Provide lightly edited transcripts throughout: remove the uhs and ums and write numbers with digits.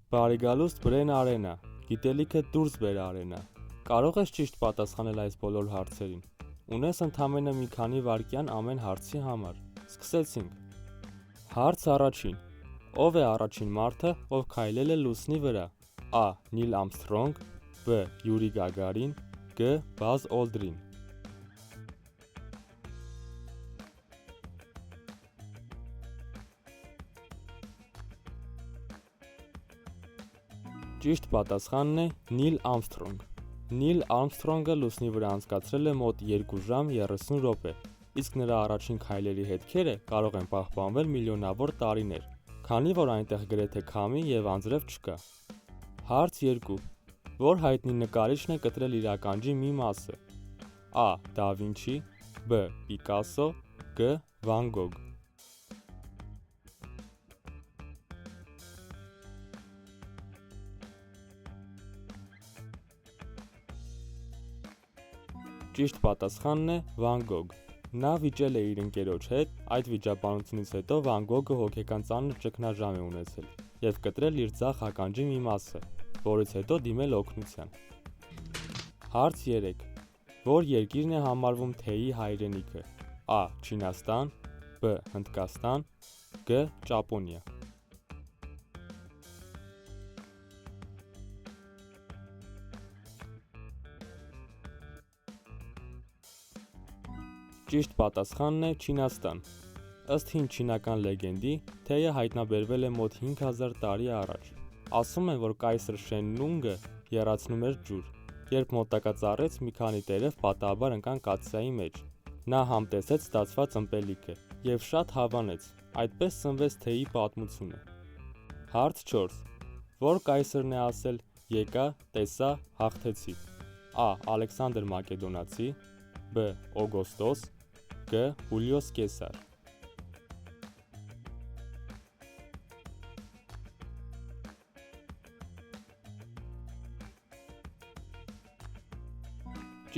Բարի գալուստ Բրեն Արենա, գիտելիքը դուրս բեր Արենա։ Կարող ես ճիշտ պատասխանել այս բոլոր հարցերին։ Ունես ընդամենը մի քանի վայրկյան ամեն հարցի համար։ Սկսեցինք։ Հարց առաջին. ով է առաջին մարդը, ով քայլել է լուսնի վրա։ A. Նիլ Ամսթրոնգ, B. Յուրի Գագարին, G. Բազ Օլդրին։ Ճիշտ պատասխանն է Նիլ Ամսթրոնգ։ Նիլ Ամսթրոնգը լուսնի վրա անցկացրել է մոտ 2 ժամ 30 րոպե, իսկ նրա առաջին քայլերի հետքերը կարող են պահպանվել միլիոնավոր տարիներ, քանի որ այնտեղ գրեթե քամի և անձրև չկա։ Հարց 2. Որ հայտնի նկարիչն է կտրել իր ականջի մի մասը։ A. Դա Վինչի, B. Պիկասո, G. Վան Գոգ։ Ճիշտ պատասխանն է Վան Գոգ։ Նա վիճել է իր ընկերոջ հետ, այդ վիճաբանությունից հետո Վան Գոգը հոգեկան ծանր ճգնաժամ է ունեցել և կտրել իր ձախ ականջի մի մասը, որից հետո դիմել օգնության։ Հարց 3. Որ երկիրն է համարվում թեյի հայրենիքը։ A. Չինաստան, B. Հնդկաստան, G. Ճապոնիա։ Ճիշտ պատասխանն է Չինաստան։ Ըստ հին չինական լեգենդի, թեյը հայտնաբերվել է մոտ 5000 տարի առաջ։ Ասում են, որ կայսր Շեննունգը եռացնում էր ջուր, երբ մոտակա ծառից մի քանի տերև պատահաբար ընկան կաթսայի մեջ։ Նա համտեսեց ստացված ըմպելիքը և շատ հավանեց, այդպես ծնվեց թեյի պատմությունը։ Հարց 4. Որ կայսրն է ասել «Եկա, տեսա, հաղթեցի»։ A. Ալեքսանդր Մակեդոնացի, B. Օգոստոս, G. Հուլիոս Կեսար։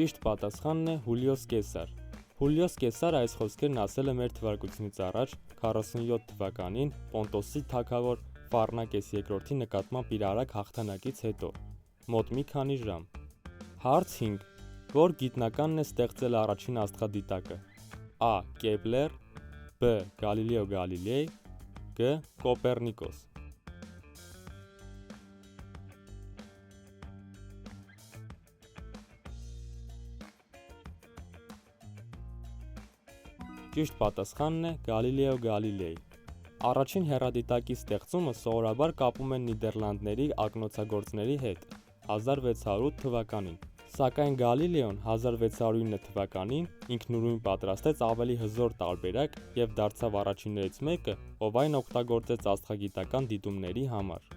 Ճիշտ պատասխանն է Հուլիոս Կեսար։ Հուլիոս Կեսարը այս խոսքերն ասել է մեր թվարկությունից առաջ 47 թվականին Պոնտոսի թագավոր Ֆառնակես II-ի նկատմամբ իր արագ հաղթանակից հետո, մոտ մի քանի ժամ։ Հարց 5. Որ գիտնականն է ստեղծել առաջին աստղադիտակը։ A. Կեպլեր, B. Գալիլեո Գալիլեյ, G. Կոպեռնիկոս։ Ճիշտ պատասխանն է Գալիլեո Գալիլեյ։ Առաջին հեռադիտակի ստեղծումը սովորաբար կապում են Նիդերլանդների ակնոցագործների հետ 1608 թվականին, սակայն Գալիլեոն 1609 թվականին ինքնուրույն պատրաստեց ավելի հզոր տարբերակ և դարձավ առաջիններից մեկը, ով այն օգտագործեց աստղագիտական դիտումների համար։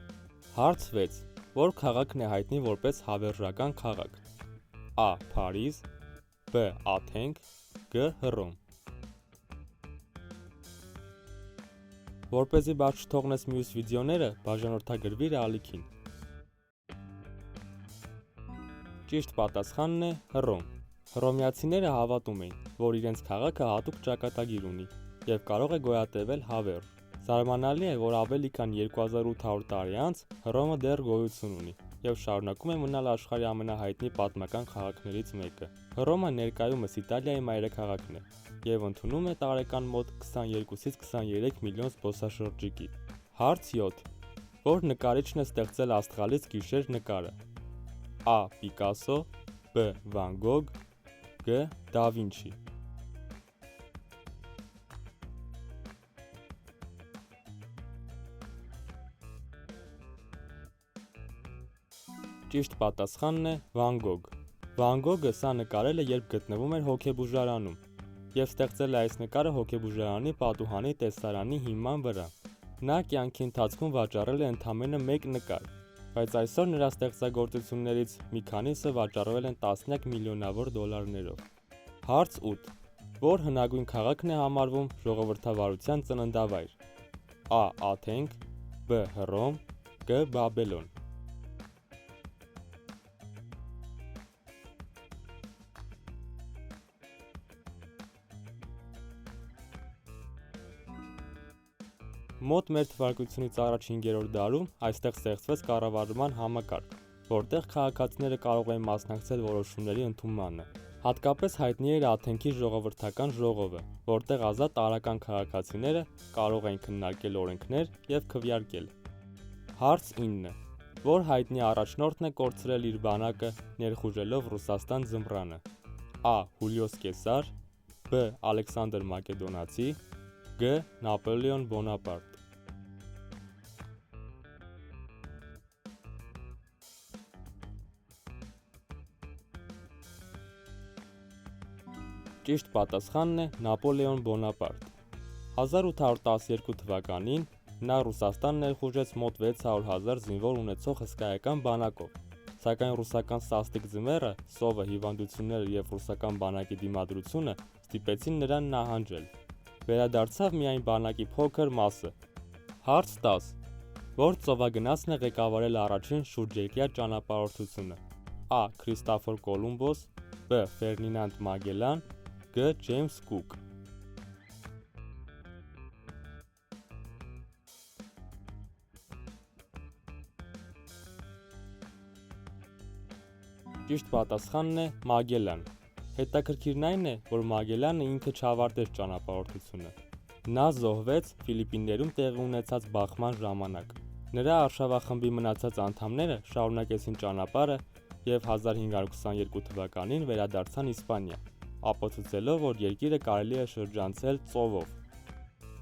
Հարց 6. Որ քաղաքն է հայտնի որպես հավերժական քաղաք։ A. Փարիզ, B. Աթենք, G. Հռոմ։ Որպեսզի բաց չթողնես մյուս վիդեոները, բաժանորդագրվիր ալիքին։ Ճիշտ պատասխանն է Հռոմ։ Հռոմեացիները հավատում էին, որ իրենց քաղաքը հատուկ ճակատագիր ունի և կարող է գոյատևել հավերժ։ Զարմանալի է, որ ավելի քան 2800 տարի անց Հռոմը դեռ գոյություն ունի և շարունակում է մնալ աշխարհի ամենահայտնի պատմական քաղաքներից մեկը։ Հռոմը ներկայումս Իտալիայի մայրաքաղաքն է և ընդունում է տարեկան մոտ 22-ից 23 միլիոն զբոսաշրջիկի։ Հարց 7. Որ նկարիչն է ստեղծել Աստղալից գիշեր նկարը։ A. Պիկասո, B. Վան Գոգ, G. Դա Վինչի։ Ճիշտ պատասխանն է Վան Գոգ։ Վան Գոգը սա նկարել է, երբ գտնվում էր հոգեբուժարանում և ստեղծել է այս նկարը հոգեբուժարանի պատուհանի տեսարանի հիման վրա։ Նա կյանքի ընթացքում վաճառել է ընդամենը 1 նկար, բայց այսօր նրա ստեղծագործություններից մի քանիսը վաճառվել են տասնյակ միլիոնավոր դոլարներով։ Հարց 8. Որ հնագույն քաղաքն է համարվում ժողովրդավարության ծննդավայր։ A. Աթենք, B. Հռոմ, G. Բաբելոն։ Մոտ մեր թվարկությունից առաջ 5-րդ դարում այստեղ ստեղծվեց կառավարման համակարգ, որտեղ քաղաքացիները կարող էին մասնակցել որոշումների ընդունմանը։ Հատկապես հայտնի էր Աթենքի ժողովրդական ժողովը, որտեղ ազատ տարրական քաղաքացիները կարող էին քննարկել օրենքներ և քվեարկել։ Հարց 9. Որ հայտնի առաջնորդն է կորցրել իր բանակը ներխուժելով Ռուսաստան ձմռանը։ A. Հուլիոս Կեսար, B. Ալեքսանդր Մակեդոնացի, G. Նապոլեոն Բոնապարտ։ Ճիշտ պատասխանն է Նապոլեոն Բոնապարտ։ 1812 թվականին նա Ռուսաստան ներխուժեց մոտ 600,000 զինվոր ունեցող հսկայական բանակով, սակայն ռուսական սաստիկ ձմեռը, սովը, հիվանդությունները և ռուսական բանակի դիմադրությունը ստիպեցին նրան նահանջել։ Վերադարձավ միայն բանակի փոքր մասը։ Հարց 10. Որ ծովագնացն է ղեկավարել առաջին շուրջերկրյա ճանապարհորդությունը։ A. Քրիստոֆոր Կոլումբոս, B. Ֆերդինանդ Մագելան, G. Ջեյմս Կուկ։ Ճիշտ պատասխանն է Մագելան։ Հետաքրքիրն այն է, որ Մագելանը ինքը չավարտեց ճանապարհորդությունը։ Նա զոհվեց Ֆիլիպիններում տեղի ունեցած բախման ժամանակ։ Նրա արշավախմբի մնացած անդամները շարունակեցին ճանապարհը և 1522 թվականին վերադարձան Իսպանիա, ապացուցելով, որ երկիրը կարելի է շրջանցել ծովով։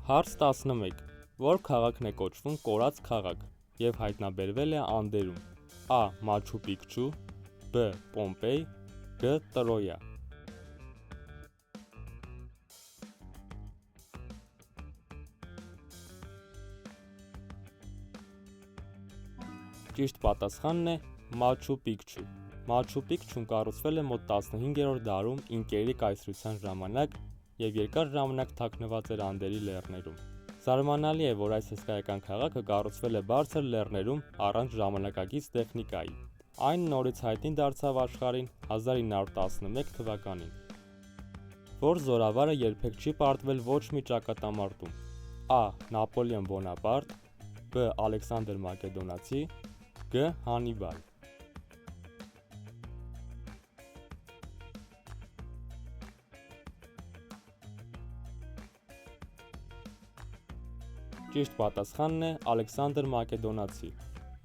Հարց 11. Որ քաղաքն է կոչվում Կորած քաղաք և հայտնաբերվել է Անդերում։ A. Մաչու Պիկչու, B. Պոմպեյ, G. Տրոյա։ Ճիշտ պատասխանն է Մաչու Պիկչու։ Մաչու Պիկչուն կառուցվել է մոտ 15-րդ դարում ինկերի կայսրության ժամանակ և երկար ժամանակ թաքնված էր Անդերի լեռներում։ Զարմանալի է, որ այս հսկայական քաղաքը կառուցվել է բարձր լեռներում առանց ժամանակակից տեխնիկայի։ Այն նորից հայտնի դարձավ աշխարհին 1911 թվականին։ Որ զորավարը երբեք չի պարտվել ոչ մի ճակատամարտում։ A. Նապոլեոն Բոնապարտ, B. Ալեքսանդր Մակեդոնացի, G. Հանիբալ։ Ճիշտ պատասխանն է Ալեքսանդր Մակեդոնացի։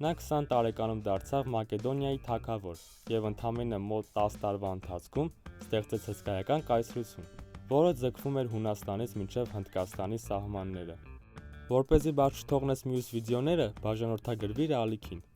Նա 20 տարեկանում դարձավ Մակեդոնիայի թագավոր և ընդամենը մոտ 10 տարվա ընթացքում ստեղծեց հսկայական կայսրություն, որը ձգվում էր Հունաստանից մինչև Հնդկաստանի սահմանները։ Որպեսզի բաց չթողնես մյուս վիդեոները, բաժանորդագրվիր ալիքին։